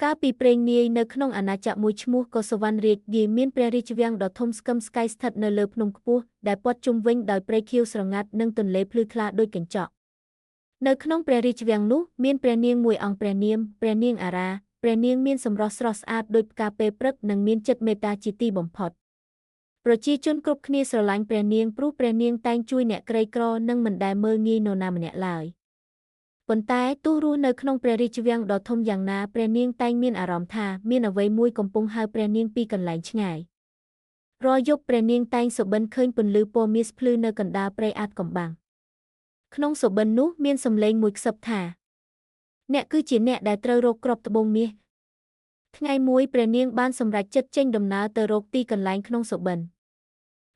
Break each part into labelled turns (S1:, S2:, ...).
S1: កាលពីព្រេងនាយនៅក្នុងអាណាចក្រមួយឈ្មោះកុសវណ្ណរាជយាយមានព្រះរាជវាំងដ៏ធំស្កឹមស្កៃស្ថិតនៅលើភ្នំខ្ពស់ដែលព័ទ្ធជុំវិញដោយព្រៃខៀវស្រងាត់និងទន្លេភ្លឺថ្លាដូចកញ្ចក់នៅក្នុងព្រះរាជវាំងនោះមានព្រះនាងមួយអង្គព្រះនាមព្រះនាងអារ៉ាព្រះនាងមានសម្រស់ស្រស់ស្អាតដូចផ្កាពេលព្រឹកនិងមានចិត្តមេត្តាជាទីបំផុតប្រជាជនគ្រប់គ្នាស្រឡាញ់ព្រះនាងព្រោះព្រះនាងតែងជួយអ្នកក្រីក្រនិងមិនដែលមើលងាយនរណាម្នាក់ឡើយប៉ុន្តែទោះរស់នៅក្នុងព្រះរាជវាំងដ៏ធំយ៉ាងណាព្រះនាងតែងមានអារម្មណ៍ថាមានអ្វីមួយកំពុងហៅព្រះនាងពីកន្លែងឆ្ងាយរាល់យប់ព្រះនាងតែងសុបិនឃើញពន្លឺពណ៌មាសភ្លឺនៅកណ្ដាលព្រៃអាថ៌កំបាំងក្នុងសុបិននោះមានសំឡេងមួយខ្សឹបថាអ្នកគឺជាអ្នកដែលត្រូវរកគ្រាប់ត្បូងមាសថ្ងៃមួយព្រះនាងបានសម្រេចចិត្តចេញដំណើរទៅរកទីកន្លែងក្នុងសុបិន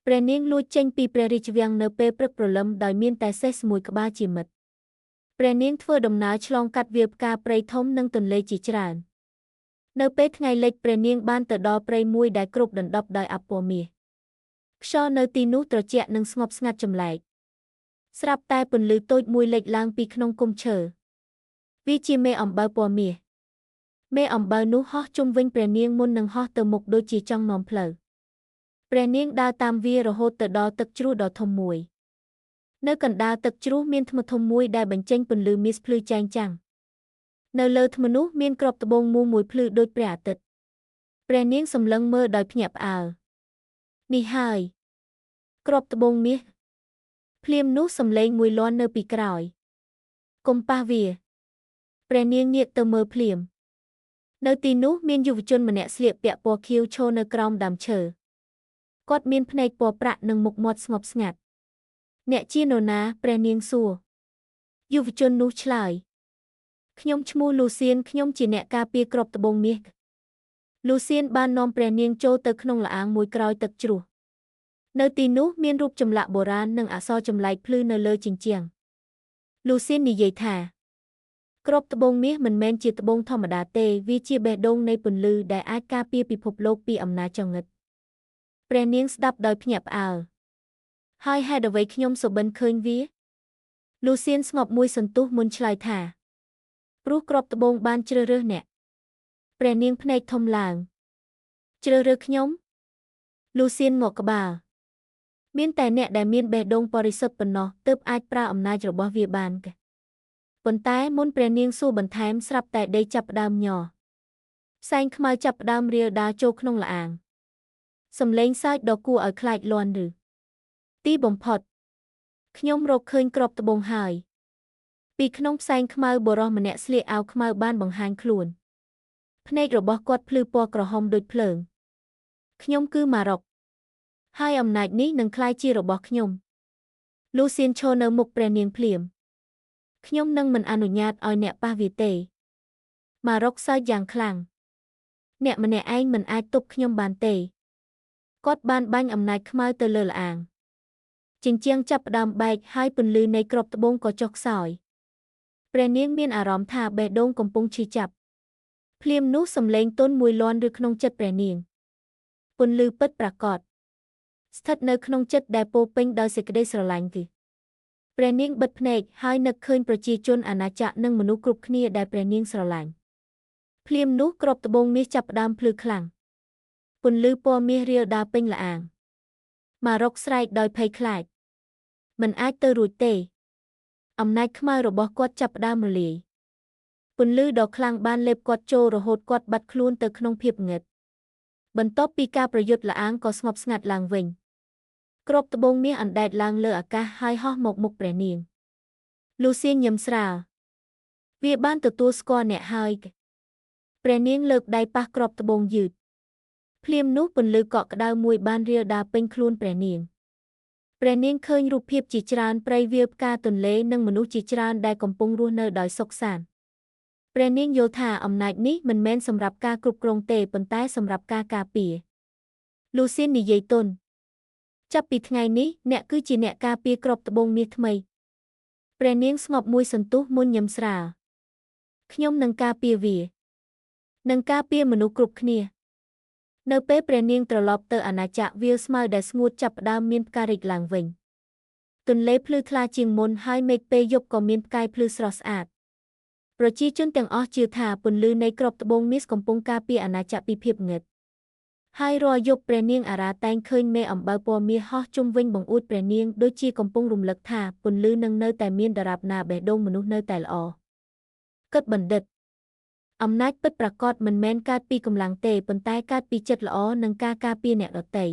S1: ព្រះនាងលួចចេញពីព្រះរាជវាំងនៅពេលព្រឹកព្រលឹមដោយមានតែសេះមួយក្បាលជាមិត្តព្រះនាងធ្វើដំណើរឆ្លងកាត់វាលផ្កាព្រៃធំនិងទន្លេជាច្រើននៅពេលថ្ងៃលិចព្រះនាងបានទៅដល់ព្រៃមួយដែលគ្របដណ្ដប់ដោយអពណ៌មាសខ្យល់នៅទីនោះត្រជាក់និងស្ងប់ស្ងាត់ចម្លែកស្រាប់តែពន្លឺតូចមួយលេចឡើងពីក្នុងគុម្ពឈើវាជាមេអំបៅពណ៌មាសមេអំបៅនោះហោះជុំវិញព្រះនាងមុននឹងហោះទៅមុខដូចជាចង់នាំផ្លូវព្រះនាងដើរតាមវារហូតទៅដល់ទឹកជ្រោះដ៏ធំមួយនៅកណ្ដាលទឹកជ្រោះមានថ្មធំមួយដែលបញ្ចេញពន្លឺមាសភ្លឺចែងចាំងនៅលើថ្មនោះមានគ្រាប់ត្បូងមូលមួយភ្លឺដូចព្រះអាទិត្យព្រះនាងសម្លឹងមើលដោយភ្ញាក់ផ្អើលនេះហើយគ្រាប់ត្បូងមាសភ្លាមនោះសំឡេងមួយលាន់នៅពីក្រោយកុំប៉ះវាព្រះនាងងាកទៅមើលភ្លាមនៅទីនោះមានយុវជនម្នាក់ស្លៀកពាក់ពណ៌ខៀវឈរនៅក្រោមដើមឈើគាត់មានភ្នែកពណ៌ប្រាក់និងមុខមាត់ស្ងប់ស្ងាត់អ្នកជានរណាព្រះនាងសួរយុវជននោះឆ្លើយខ្ញុំឈ្មោះលូសៀនខ្ញុំជាអ្នកការពារគ្រាប់ត្បូងមាសលូសៀនបាននាំព្រះនាងចូលទៅក្នុងល្អាងមួយក្រោយទឹកជ្រោះនៅទីនោះមានរូបចម្លាក់បុរាណនិងអក្សរចម្លែកភ្លឺនៅលើជញ្ជាំងលូសៀននិយាយថាគ្រាប់ត្បូងមាសមិនមែនជាត្បូងធម្មតាទេវាជាបេះដូងនៃពន្លឺដែលអាចការពារពិភពលោកពីអំណាចចង្រិតព្រះនាងស្ដាប់ដោយភ្ញាក់ផ្អើលហើយហេតុអ្វីខ្ញុំសុបិនឃើញវាលូសៀនស្ងប់មួយសន្ទុះមុនឆ្លើយថាព្រោះគ្រាប់ត្បូងបានជ្រើសរើសអ្នកព្រះនាងភ្នែកធំឡើងជ្រើសរើសខ្ញុំលូសៀនងក់ក្បាលមានតែអ្នកដែលមានបេះដូងបរិសុទ្ធប៉ុណ្ណោះទើបអាចប្រើអំណាចរបស់វាបានប៉ុន្តែមុនព្រះនាងសួរបន្ថែមស្រាប់តែដីចាប់ផ្ដើមញ័រផ្សែងខ្មៅចាប់ផ្ដើមរាលដាលចូលក្នុងល្អាងសំឡេងសើចដ៏គួរឲ្យខ្លាចលាន់ឬទីបំផុតខ្ញុំរកឃើញគ្រាប់ត្បូងហើយពីក្នុងផ្សែងខ្មៅបុរសម្នាក់ស្លៀកអាវខ្មៅបានបង្ហាញខ្លួនភ្នែករបស់គាត់ភ្លឺពណ៌ក្រហមដូចភ្លើងខ្ញុំគឺម៉ារ៉ុកហើយអំណាចនេះនឹងក្លាយជារបស់ខ្ញុំលូសៀនឈរនៅមុខព្រះនាងភ្លាមខ្ញុំនឹងមិនអនុញ្ញាតឲ្យអ្នកប៉ះវាទេម៉ារ៉ុកសើចយ៉ាងខ្លាំងអ្នកម្នាក់ឯងមិនអាចទប់ខ្ញុំបានទេគាត់បានបាញ់អំណាចខ្មៅទៅលើល្អាងជញ្ជាំងចាប់ផ្ដើមបែកហើយពន្លឺនៃគ្រាប់ត្បូងក៏ចុះខ្សោយព្រះនាងមានអារម្មណ៍ថាបេះដូងកំពុងឈឺចាប់ភ្លាមនោះសំឡេងទន់មួយលាន់ឬក្នុងចិត្តព្រះនាងពន្លឺពិតប្រាកដស្ថិតនៅក្នុងចិត្តដែលពោរពេញដោយសេចក្តីស្រឡាញ់គឺព្រះនាងបិទភ្នែកហើយនឹកឃើញប្រជាជនអាណាចក្រនិងមនុស្សគ្រប់គ្នាដែលព្រះនាងស្រឡាញ់ភ្លាមនោះគ្រាប់ត្បូងមាសចាប់ផ្ដើមភ្លឺខ្លាំងពន្លឺពណ៌មាសរាលដាលពេញល្អាងម៉ារ៉ុកស្រែកដោយភ័យខ្លាចមិនអាចទៅរួចទេអំណាចខ្មៅរបស់គាត់ចាប់ផ្ដើមរលាយពន្លឺដ៏ខ្លាំងបានលេបគាត់ចូលរហូតគាត់បាត់ខ្លួនទៅក្នុងភាពងឹតបន្ទាប់ពីការប្រយុទ្ធល្អាងក៏ស្ងប់ស្ងាត់ឡើងវិញគ្រាប់ត្បូងមាសអណ្ដែតឡើងលើអាកាសហើយហោះមកមុខព្រះនាងលូសៀនញឹមស្រាលវាបានទទួលស្គាល់អ្នកហើយព្រះនាងលើកដៃប៉ះគ្រាប់ត្បូងយឺតភ្លាមនោះពន្លឺកក់ក្ដៅមួយបានរាលដាលពេញខ្លួនព្រះនាងឃើញរូបភាពជាច្រើនព្រៃវាលផ្កាទន្លេនិងមនុស្សជាច្រើនដែលកំពុងរស់នៅដោយសុខសាន្តព្រះនាងយល់ថាអំណាចនេះមិនមែនសម្រាប់ការគ្រប់គ្រងទេប៉ុន្តែសម្រាប់ការការពារលូសៀននិយាយទន់ចាប់ពីថ្ងៃនេះអ្នកគឺជាអ្នកការពារគ្រាប់ត្បូងមាសថ្មីព្រះនាងស្ងប់មួយសន្ទុះមុនញឹមស្រាលខ្ញុំនឹងការពារវានឹងការពារមនុស្សគ្រប់គ្នានៅពេលព្រះនាងត្រឡប់ទៅអាណាចក្រវាលស្មៅដែលស្ងួតចាប់ផ្ដើមមានផ្ការីកឡើងវិញទន្លេភ្លឺថ្លាជាងមុនហើយមេឃពេលយប់ក៏មានផ្កាយភ្លឺស្រស់ស្អាត ប្រជាជនទាំងអស់ជឿថាពន្លឺនៃក្របត្បូងមាសកំពុងការពារអាណាចក្រពីភាពងឹតហើយរាល់យប់ព្រះនាងអារ៉ាតែងឃើញមេអំបៅពណ៌មាសហោះជុំវិញបង្អួតព្រះនាងដូចជាកំពុងរំលឹកថាពន្លឺនឹងនៅតែមានដរាបណាបេះដូងមនុស្សនៅតែល្អគិតបណ្ឌិតអំណាចពិតប្រាកដមិនមែនកើតពីកម្លាំងទេប៉ុន្តែកើតពីចិត្តល្អនិងការការពារអ្នកដទៃ